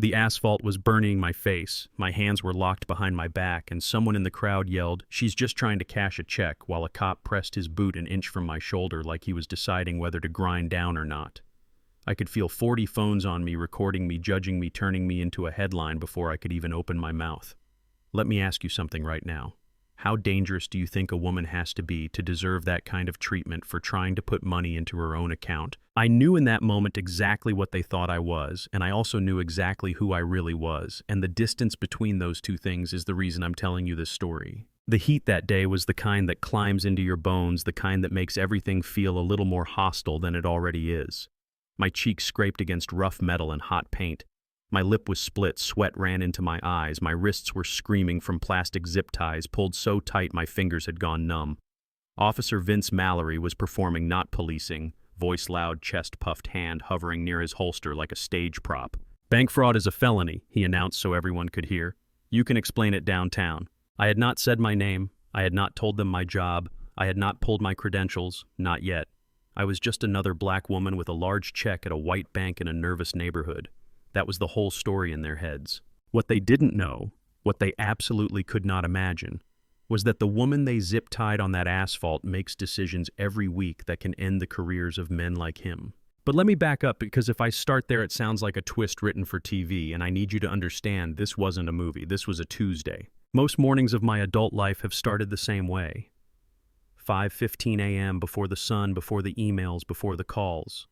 The asphalt was burning my face, my hands were locked behind my back, and someone in the crowd yelled, "She's just trying to cash a check," while a cop pressed his boot an inch from my shoulder like he was deciding whether to grind down or not. I could feel 40 phones on me, recording me, judging me, turning me into a headline before I could even open my mouth. Let me ask you something right now. How dangerous do you think a woman has to be to deserve that kind of treatment for trying to put money into her own account? I knew in that moment exactly what they thought I was, and I also knew exactly who I really was, and the distance between those two things is the reason I'm telling you this story. The heat that day was the kind that climbs into your bones, the kind that makes everything feel a little more hostile than it already is. My cheeks scraped against rough metal and hot paint. My lip was split, sweat ran into my eyes, my wrists were screaming from plastic zip ties pulled so tight my fingers had gone numb. Officer Vince Mallory was performing, not policing, voice loud, chest puffed, hand hovering near his holster like a stage prop. "Bank fraud is a felony," he announced so everyone could hear. "You can explain it downtown." I had not said my name, I had not told them my job, I had not pulled my credentials, not yet. I was just another black woman with a large check at a white bank in a nervous neighborhood. That was the whole story in their heads. What they didn't know, what they absolutely could not imagine, was that the woman they zip-tied on that asphalt makes decisions every week that can end the careers of men like him. But let me back up, because if I start there it sounds like a twist written for TV, and I need you to understand this wasn't a movie, this was a Tuesday. Most mornings of my adult life have started the same way. 5:15 a.m. before the sun, before the emails, before the calls.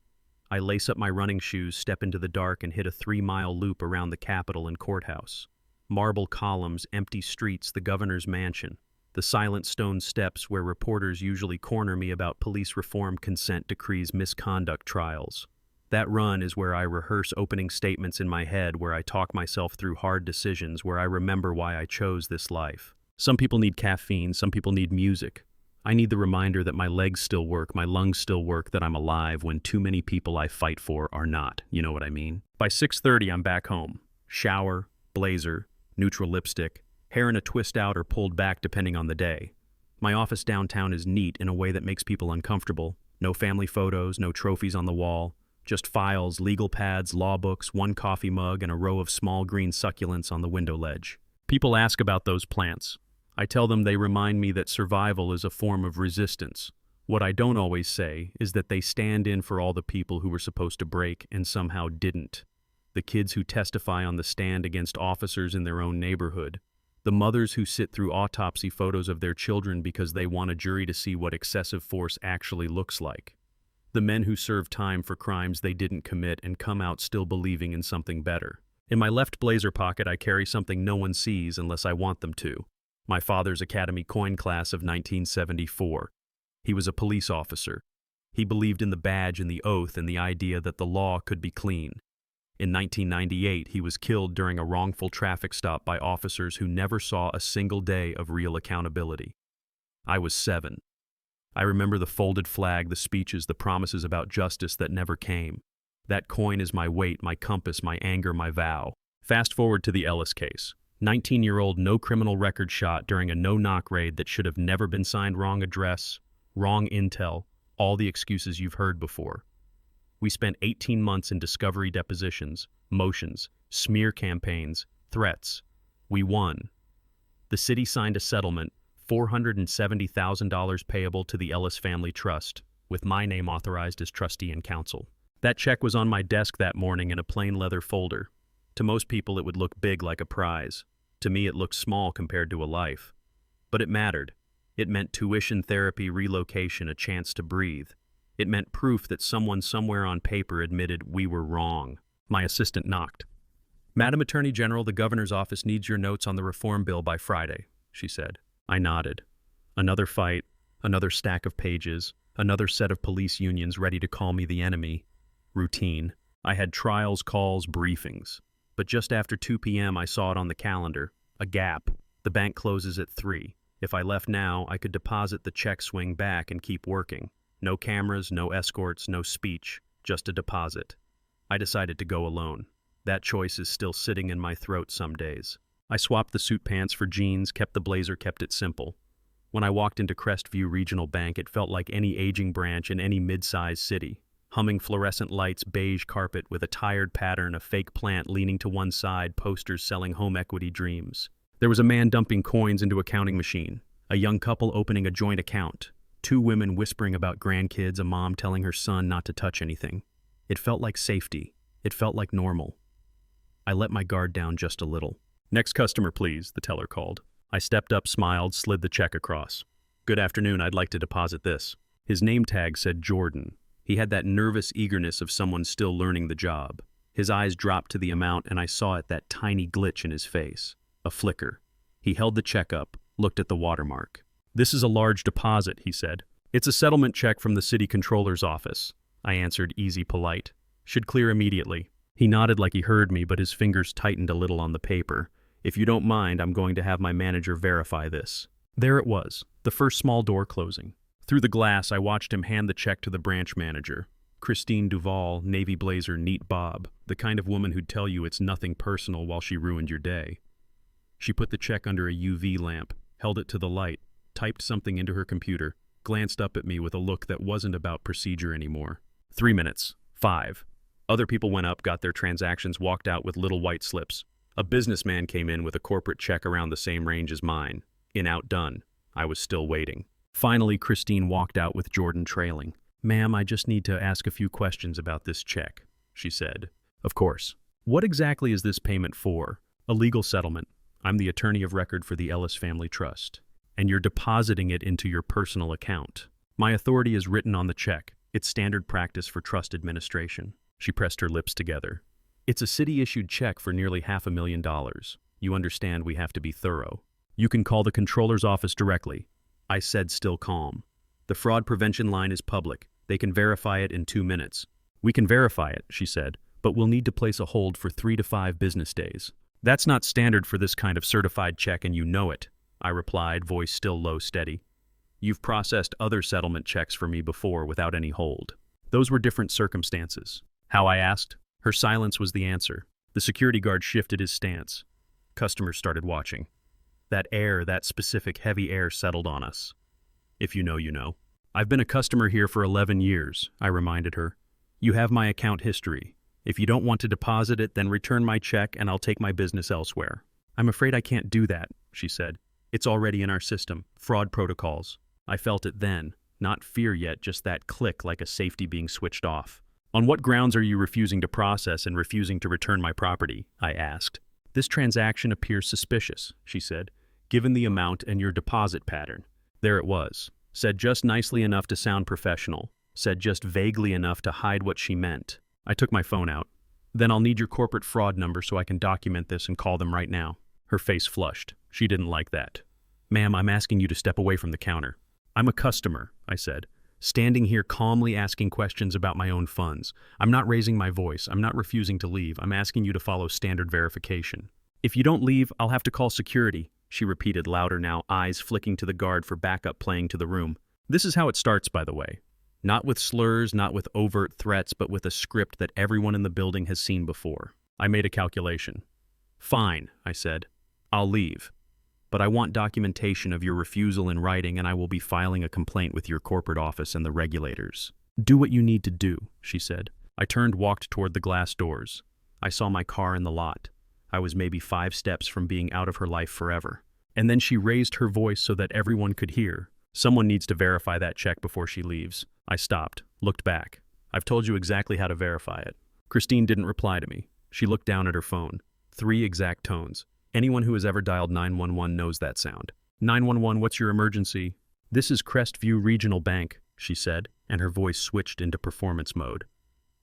I lace up my running shoes, step into the dark, and hit a 3-mile loop around the Capitol and courthouse. Marble columns, empty streets, the governor's mansion. The silent stone steps where reporters usually corner me about police reform, consent decrees, misconduct trials. That run is where I rehearse opening statements in my head, where I talk myself through hard decisions, where I remember why I chose this life. Some people need caffeine, some people need music. I need the reminder that my legs still work, my lungs still work, that I'm alive when too many people I fight for are not. You know what I mean? By 6:30, I'm back home. Shower, blazer, neutral lipstick, hair in a twist out or pulled back depending on the day. My office downtown is neat in a way that makes people uncomfortable. No family photos, no trophies on the wall, just files, legal pads, law books, one coffee mug, and a row of small green succulents on the window ledge. People ask about those plants. I tell them they remind me that survival is a form of resistance. What I don't always say is that they stand in for all the people who were supposed to break and somehow didn't. The kids who testify on the stand against officers in their own neighborhood. The mothers who sit through autopsy photos of their children because they want a jury to see what excessive force actually looks like. The men who serve time for crimes they didn't commit and come out still believing in something better. In my left blazer pocket I carry something no one sees unless I want them to. My father's Academy coin class of 1974. He was a police officer. He believed in the badge and the oath and the idea that the law could be clean. In 1998, he was killed during a wrongful traffic stop by officers who never saw a single day of real accountability. I was 7. I remember the folded flag, the speeches, the promises about justice that never came. That coin is my weight, my compass, my anger, my vow. Fast forward to the Ellis case. 19-year-old no criminal record shot during a no-knock raid that should have never been signed, wrong address, wrong intel, all the excuses you've heard before. We spent 18 months in discovery depositions, motions, smear campaigns, threats. We won. The city signed a settlement, $470,000 payable to the Ellis Family Trust, with my name authorized as trustee and counsel. That check was on my desk that morning in a plain leather folder. To most people it would look big like a prize. To me it looked small compared to a life. But it mattered. It meant tuition, therapy, relocation, a chance to breathe. It meant proof that someone somewhere on paper admitted we were wrong. My assistant knocked. "Madam Attorney General, the governor's office needs your notes on the reform bill by Friday," she said. I nodded. Another fight, another stack of pages, another set of police unions ready to call me the enemy. Routine. I had trials, calls, briefings. But just after 2 p.m. I saw it on the calendar. A gap. The bank closes at 3. If I left now, I could deposit the check, swing back, and keep working. No cameras, no escorts, no speech, just a deposit. I decided to go alone. That choice is still sitting in my throat some days. I swapped the suit pants for jeans, kept the blazer, kept it simple. When I walked into Crestview Regional Bank, it felt like any aging branch in any mid-sized city. Humming fluorescent lights, beige carpet with a tired pattern, a fake plant leaning to one side, posters selling home equity dreams. There was a man dumping coins into a counting machine, a young couple opening a joint account, two women whispering about grandkids, a mom telling her son not to touch anything. It felt like safety. It felt like normal. I let my guard down just a little. "Next customer, please," the teller called. I stepped up, smiled, slid the check across. "Good afternoon, I'd like to deposit this." His name tag said Jordan. He had that nervous eagerness of someone still learning the job. His eyes dropped to the amount, and I saw that tiny glitch in his face. A flicker. He held the check up, looked at the watermark. "This is a large deposit," he said. "It's a settlement check from the city controller's office." I answered, easy, polite. "Should clear immediately." He nodded like he heard me, but his fingers tightened a little on the paper. "If you don't mind, I'm going to have my manager verify this." There it was, the first small door closing. Through the glass, I watched him hand the check to the branch manager. Christine Duval, navy blazer, neat bob, the kind of woman who'd tell you it's nothing personal while she ruined your day. She put the check under a UV lamp, held it to the light, typed something into her computer, glanced up at me with a look that wasn't about procedure anymore. 3 minutes. 5. Other people went up, got their transactions, walked out with little white slips. A businessman came in with a corporate check around the same range as mine. In, out, done. I was still waiting. Finally, Christine walked out with Jordan trailing. "Ma'am, I just need to ask a few questions about this check," she said. "Of course. What exactly is this payment for?" "A legal settlement. I'm the attorney of record for the Ellis Family Trust. And you're depositing it into your personal account. My authority is written on the check. It's standard practice for trust administration." She pressed her lips together. "It's a city-issued check for nearly $500,000. You understand we have to be thorough. You can call the controller's office directly." I said, still calm. "The fraud prevention line is public. They can verify it in 2 minutes." "We can verify it," she said, "but we'll need to place a hold for 3 to 5 business days." "That's not standard for this kind of certified check, and you know it," I replied, voice still low, steady. "You've processed other settlement checks for me before without any hold. Those were different circumstances." "How?" I asked. Her silence was the answer. The security guard shifted his stance. Customers started watching. That specific heavy air settled on us. "If you know, you know." "I've been a customer here for 11 years, I reminded her. "You have my account history. If you don't want to deposit it, then return my check and I'll take my business elsewhere." "I'm afraid I can't do that," she said. "It's already in our system. Fraud protocols." I felt it then. Not fear yet, just that click like a safety being switched off. "On what grounds are you refusing to process and refusing to return my property?" I asked. "This transaction appears suspicious," she said, "given the amount and your deposit pattern." There it was. Said just nicely enough to sound professional. Said just vaguely enough to hide what she meant. I took my phone out. "Then I'll need your corporate fraud number so I can document this and call them right now." Her face flushed. She didn't like that. "Ma'am, I'm asking you to step away from the counter." "I'm a customer," I said, standing here calmly asking questions about my own funds. "I'm not raising my voice. I'm not refusing to leave. I'm asking you to follow standard verification." "If you don't leave, I'll have to call security," she repeated louder now, eyes flicking to the guard for backup playing to the room. This is how it starts, by the way. Not with slurs, not with overt threats, but with a script that everyone in the building has seen before. I made a calculation. "Fine," I said. "I'll leave. But I want documentation of your refusal in writing, and I will be filing a complaint with your corporate office and the regulators." "Do what you need to do," she said. I turned, walked toward the glass doors. I saw my car in the lot. I was maybe 5 steps from being out of her life forever. And then she raised her voice so that everyone could hear. "Someone needs to verify that check before she leaves." I stopped, looked back. "I've told you exactly how to verify it." Christine didn't reply to me. She looked down at her phone. 3 exact tones. Anyone who has ever dialed 911 knows that sound. 911, what's your emergency?" "This is Crestview Regional Bank," she said, and her voice switched into performance mode.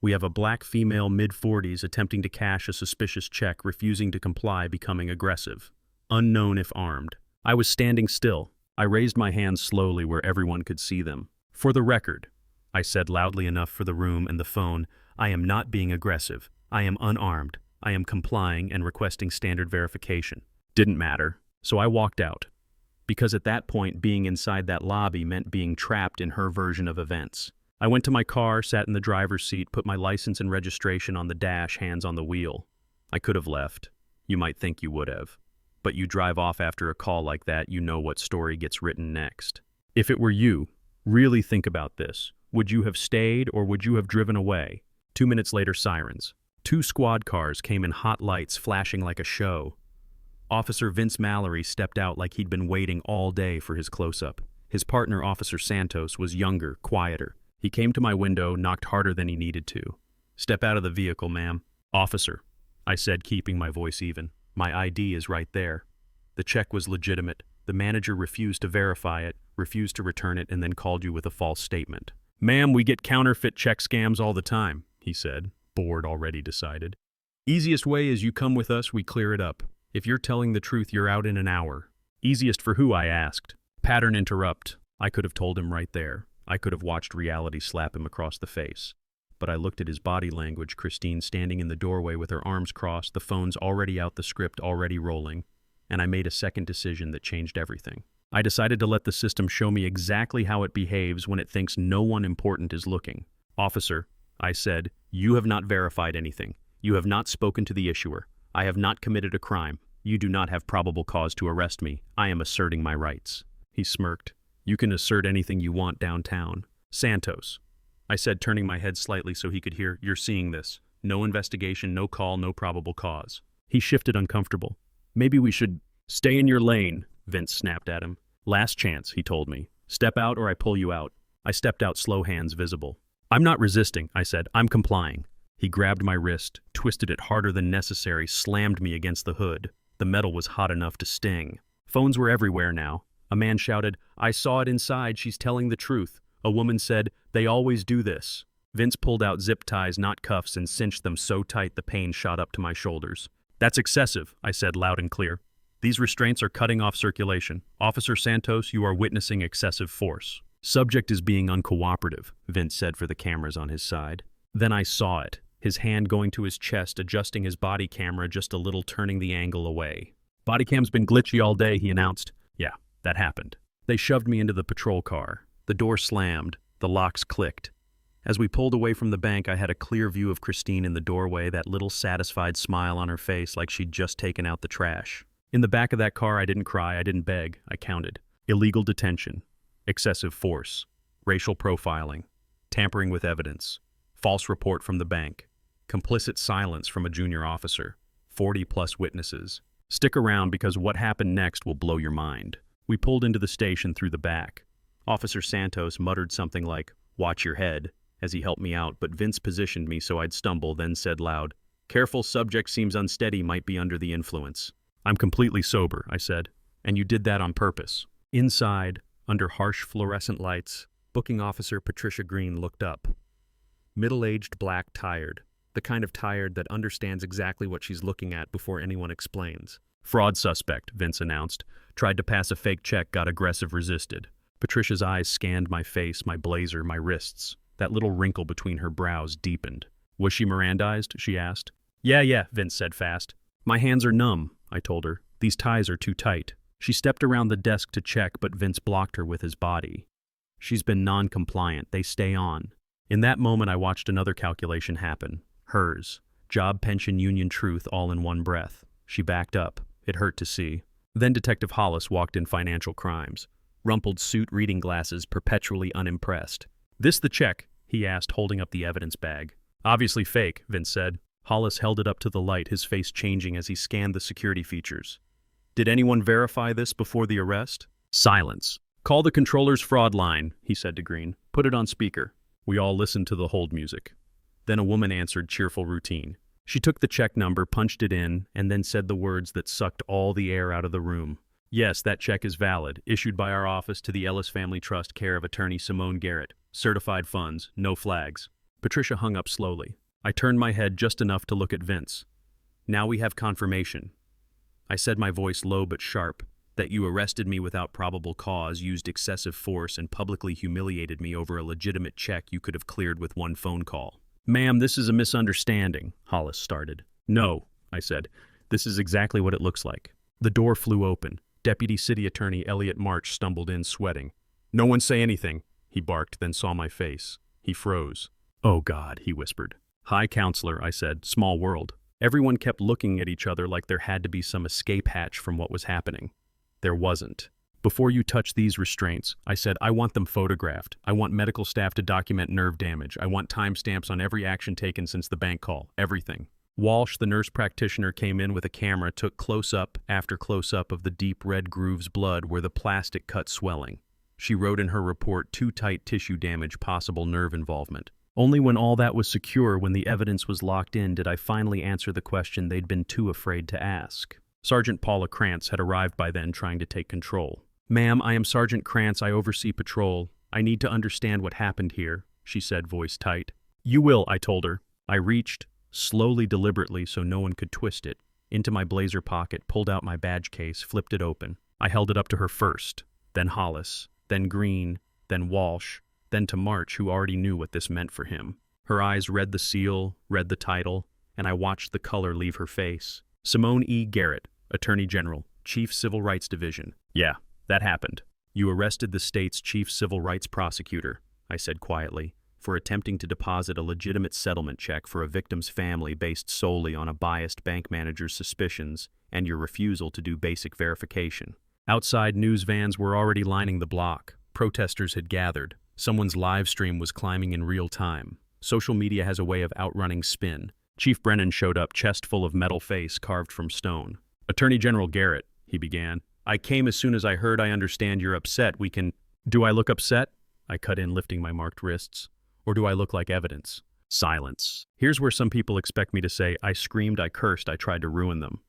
"We have a black female mid-40s attempting to cash a suspicious check, refusing to comply, becoming aggressive. Unknown if armed." I was standing still. I raised my hands slowly where everyone could see them. "For the record," I said loudly enough for the room and the phone, "I am not being aggressive. I am unarmed. I am complying and requesting standard verification." Didn't matter. So I walked out. Because at that point, being inside that lobby meant being trapped in her version of events. I went to my car, sat in the driver's seat, put my license and registration on the dash, hands on the wheel. I could have left. You might think you would have. But you drive off after a call like that, you know what story gets written next. If it were you, really think about this. Would you have stayed or would you have driven away? 2 minutes later, sirens. 2 squad cars came in hot lights flashing like a show. Officer Vince Mallory stepped out like he'd been waiting all day for his close-up. His partner, Officer Santos, was younger, quieter. He came to my window, knocked harder than he needed to. "Step out of the vehicle, ma'am." "Officer," I said, keeping my voice even. "My ID is right there." The check was legitimate. The manager refused to verify it, refused to return it, and then called you with a false statement. "Ma'am, we get counterfeit check scams all the time," he said, bored already decided. "Easiest way is you come with us, we clear it up. If you're telling the truth, you're out in an hour." "Easiest for who?" I asked. Pattern interrupt. I could have told him right there. I could have watched reality slap him across the face. But I looked at his body language, Christine standing in the doorway with her arms crossed, the phone's already out, the script already rolling, and I made a second decision that changed everything. I decided to let the system show me exactly how it behaves when it thinks no one important is looking. "Officer," I said, "you have not verified anything. You have not spoken to the issuer. I have not committed a crime. You do not have probable cause to arrest me. I am asserting my rights." He smirked. "You can assert anything you want downtown." "Santos," I said, turning my head slightly so he could hear, "you're seeing this. No investigation, no call, no probable cause." He shifted uncomfortable. "Maybe we should stay in your lane," Vince snapped at him. "Last chance," he told me. "Step out or I pull you out." I stepped out, slow hands visible. "I'm not resisting," I said. "I'm complying." He grabbed my wrist, twisted it harder than necessary, slammed me against the hood. The metal was hot enough to sting. Phones were everywhere now. A man shouted, "I saw it inside, she's telling the truth." A woman said, "They always do this." Vince pulled out zip ties, not cuffs, and cinched them so tight the pain shot up to my shoulders. "That's excessive," I said loud and clear. "These restraints are cutting off circulation. Officer Santos, you are witnessing excessive force." "Subject is being uncooperative," Vince said for the cameras on his side. Then I saw it. His hand going to his chest, adjusting his body camera just a little, turning the angle away. "Body cam's been glitchy all day," he announced. Yeah, that happened. They shoved me into the patrol car. The door slammed. The locks clicked. As we pulled away from the bank, I had a clear view of Christine in the doorway, that little satisfied smile on her face like she'd just taken out the trash. In the back of that car, I didn't cry, I didn't beg, I counted. Illegal detention, excessive force, racial profiling, tampering with evidence, false report from the bank, complicit silence from a junior officer, 40+ witnesses. Stick around because what happened next will blow your mind. We pulled into the station through the back. Officer Santos muttered something like, "Watch your head," as he helped me out, but Vince positioned me so I'd stumble, then said loud, "Careful, subject seems unsteady, might be under the influence." "I'm completely sober," I said, "and you did that on purpose." Inside, under harsh fluorescent lights, booking officer Patricia Green looked up. Middle-aged, black, tired. The kind of tired that understands exactly what she's looking at before anyone explains. "Fraud suspect," Vince announced. "Tried to pass a fake check, got aggressive, resisted." Patricia's eyes scanned my face, my blazer, my wrists. That little wrinkle between her brows deepened. "Was she Mirandized?" she asked. Yeah, Vince said fast. "My hands are numb," I told her. "These ties are too tight." She stepped around the desk to check, but Vince blocked her with his body. "She's been non-compliant. They stay on." In that moment, I watched another calculation happen. Hers. Job, pension, union, truth, all in one breath. She backed up. It hurt to see. Then Detective Hollis walked in, financial crimes. Rumpled suit, reading glasses, perpetually unimpressed. "This the check?" he asked, holding up the evidence bag. "Obviously fake," Vince said. Hollis held it up to the light, his face changing as he scanned the security features. "Did anyone verify this before the arrest?" Silence. "Call the controller's fraud line," he said to Green. "Put it on speaker." We all listened to the hold music. Then a woman answered, cheerful routine. She took the check number, punched it in, and then said the words that sucked all the air out of the room. "Yes, that check is valid, issued by our office to the Ellis Family Trust, care of attorney Simone Garrett. Certified funds, no flags." Patricia hung up slowly. I turned my head just enough to look at Vince. "Now we have confirmation." I said, my voice low but sharp, "that you arrested me without probable cause, used excessive force, and publicly humiliated me over a legitimate check you could have cleared with one phone call." "Ma'am, this is a misunderstanding," Hollis started. "No," I said. "This is exactly what it looks like." The door flew open. Deputy City Attorney Elliot March stumbled in, sweating. "No one say anything," he barked, then saw my face. He froze. "Oh, God," he whispered. "Hi, counselor," I said. "Small world." Everyone kept looking at each other like there had to be some escape hatch from what was happening. There wasn't. Before you touch these restraints, I said, I want them photographed. I want medical staff to document nerve damage. I want timestamps on every action taken since the bank call. Everything. Walsh, the nurse practitioner, came in with a camera, took close-up after close-up of the deep red grooves blood where the plastic cut swelling. She wrote in her report, too tight tissue damage, possible nerve involvement. Only when all that was secure, when the evidence was locked in, did I finally answer the question they'd been too afraid to ask. Sergeant Paula Krantz had arrived by then, trying to take control. Ma'am, I am Sergeant Krantz. I oversee patrol. I need to understand what happened here, she said, voice tight. You will, I told her. I reached, slowly, deliberately, so no one could twist it, into my blazer pocket, pulled out my badge case, flipped it open. I held it up to her first, then Hollis, then Green, then Walsh, then to March, who already knew what this meant for him. Her eyes read the seal, read the title, and I watched the color leave her face. Simone E. Garrett, Attorney General, Chief Civil Rights Division. Yeah, that happened. You arrested the state's chief civil rights prosecutor, I said quietly, for attempting to deposit a legitimate settlement check for a victim's family based solely on a biased bank manager's suspicions and your refusal to do basic verification. Outside, news vans were already lining the block. Protesters had gathered. Someone's live stream was climbing in real time. Social media has a way of outrunning spin. Chief Brennan showed up, chest full of metal face carved from stone. Attorney General Garrett, he began. I came as soon as I heard. I understand you're upset. We can... Do I look upset? I cut in, lifting my marked wrists. Or do I look like evidence? Silence. Here's where some people expect me to say, I screamed, I cursed, I tried to ruin them.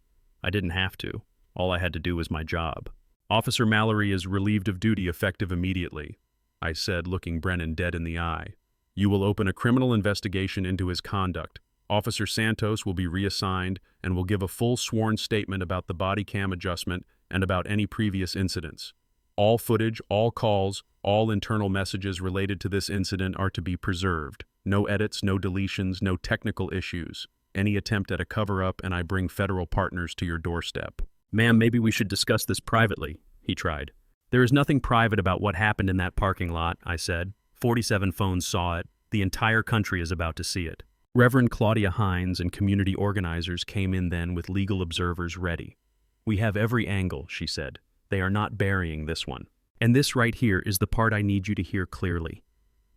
I didn't have to. All I had to do was my job. Officer Mallory is relieved of duty effective immediately, I said, looking Brennan dead in the eye. You will open a criminal investigation into his conduct. Officer Santos will be reassigned and will give a full sworn statement about the body cam adjustment and about any previous incidents. All footage, all calls, all internal messages related to this incident are to be preserved. No edits, no deletions, no technical issues. Any attempt at a cover-up and I bring federal partners to your doorstep. Ma'am, maybe we should discuss this privately, he tried. There is nothing private about what happened in that parking lot, I said. 47 phones saw it. The entire country is about to see it. Reverend Claudia Hines and community organizers came in then with legal observers ready. We have every angle, she said. They are not burying this one. And this right here is the part I need you to hear clearly.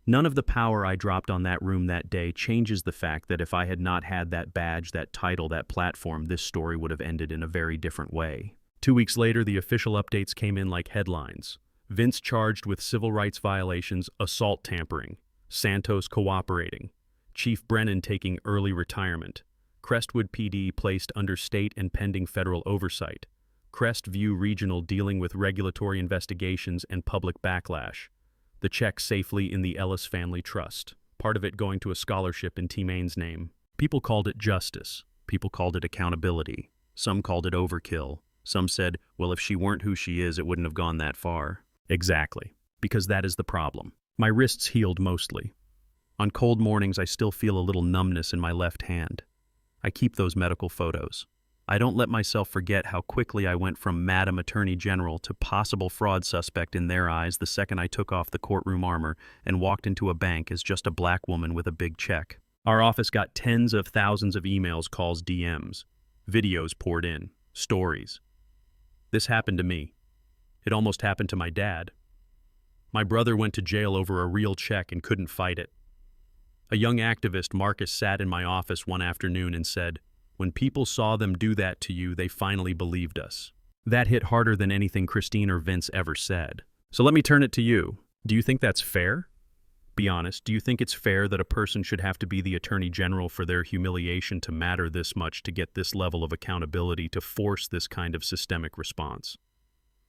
None of the power I dropped on that room that day changes the fact that if I had not had that badge, that title, that platform, this story would have ended in a very different way. 2 weeks later, the official updates came in like headlines. Vince charged with civil rights violations, assault tampering. Santos cooperating. Chief Brennan taking early retirement. Crestwood PD placed under state and pending federal oversight. Crestview Regional dealing with regulatory investigations and public backlash. The check safely in the Ellis Family Trust, part of it going to a scholarship in T. Maine's name. People called it justice. People called it accountability. Some called it overkill. Some said, well, if she weren't who she is, it wouldn't have gone that far. Exactly, because that is the problem. My wrists healed mostly. On cold mornings, I still feel a little numbness in my left hand. I keep those medical photos. I don't let myself forget how quickly I went from Madam Attorney General to possible fraud suspect in their eyes the second I took off the courtroom armor and walked into a bank as just a black woman with a big check. Our office got tens of thousands of emails, calls, DMs. Videos poured in. Stories. This happened to me. It almost happened to my dad. My brother went to jail over a real check and couldn't fight it. A young activist, Marcus, sat in my office one afternoon and said, when people saw them do that to you, they finally believed us. That hit harder than anything Christine or Vince ever said. So let me turn it to you. Do you think that's fair? Be honest, do you think it's fair that a person should have to be the Attorney General for their humiliation to matter this much, to get this level of accountability, to force this kind of systemic response?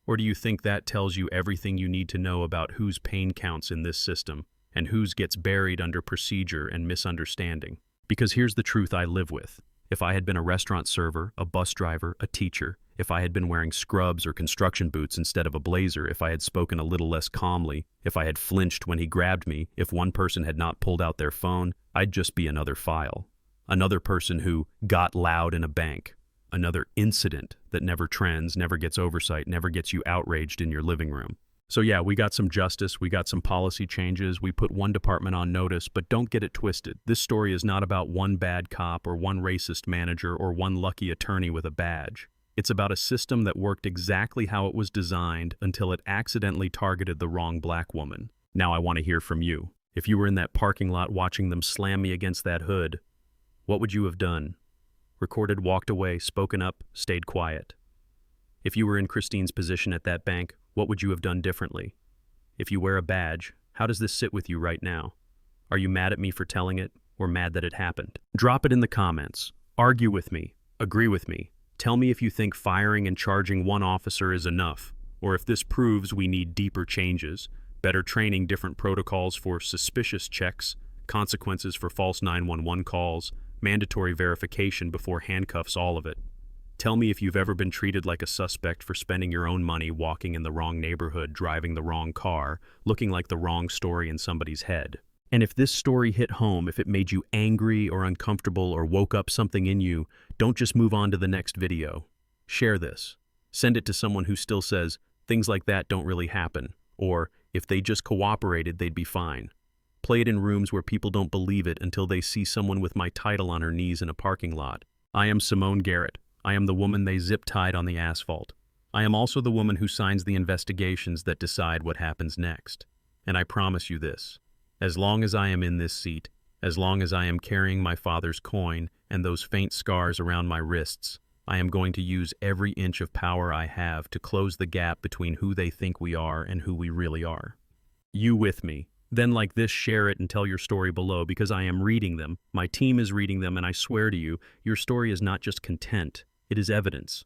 Or do you think that tells you everything you need to know about whose pain counts in this system and whose gets buried under procedure and misunderstanding? Because here's the truth I live with. If I had been a restaurant server, a bus driver, a teacher, if I had been wearing scrubs or construction boots instead of a blazer, if I had spoken a little less calmly, if I had flinched when he grabbed me, if one person had not pulled out their phone, I'd just be another file. Another person who got loud in a bank. Another incident that never trends, never gets oversight, never gets you outraged in your living room. So yeah, we got some justice, we got some policy changes, we put one department on notice, but don't get it twisted. This story is not about one bad cop or one racist manager or one lucky attorney with a badge. It's about a system that worked exactly how it was designed until it accidentally targeted the wrong black woman. Now I want to hear from you. If you were in that parking lot watching them slam me against that hood, what would you have done? Recorded, walked away, spoken up, stayed quiet. If you were in Christine's position at that bank, what would you have done differently? If you wear a badge, how does this sit with you right now? Are you mad at me for telling it, or mad that it happened? Drop it in the comments. Argue with me. Agree with me. Tell me if you think firing and charging one officer is enough, or if this proves we need deeper changes, better training, different protocols for suspicious checks, consequences for false 911 calls, mandatory verification before handcuffs, all of it. Tell me if you've ever been treated like a suspect for spending your own money walking in the wrong neighborhood, driving the wrong car, looking like the wrong story in somebody's head. And if this story hit home, if it made you angry or uncomfortable or woke up something in you, don't just move on to the next video. Share this. Send it to someone who still says, things like that don't really happen, or if they just cooperated, they'd be fine. Play it in rooms where people don't believe it until they see someone with my title on her knees in a parking lot. I am Simone Garrett. I am the woman they zip-tied on the asphalt. I am also the woman who signs the investigations that decide what happens next. And I promise you this. As long as I am in this seat, as long as I am carrying my father's coin and those faint scars around my wrists, I am going to use every inch of power I have to close the gap between who they think we are and who we really are. You with me? Then like this, share it and tell your story below, because I am reading them, my team is reading them, and I swear to you, your story is not just content, it is evidence.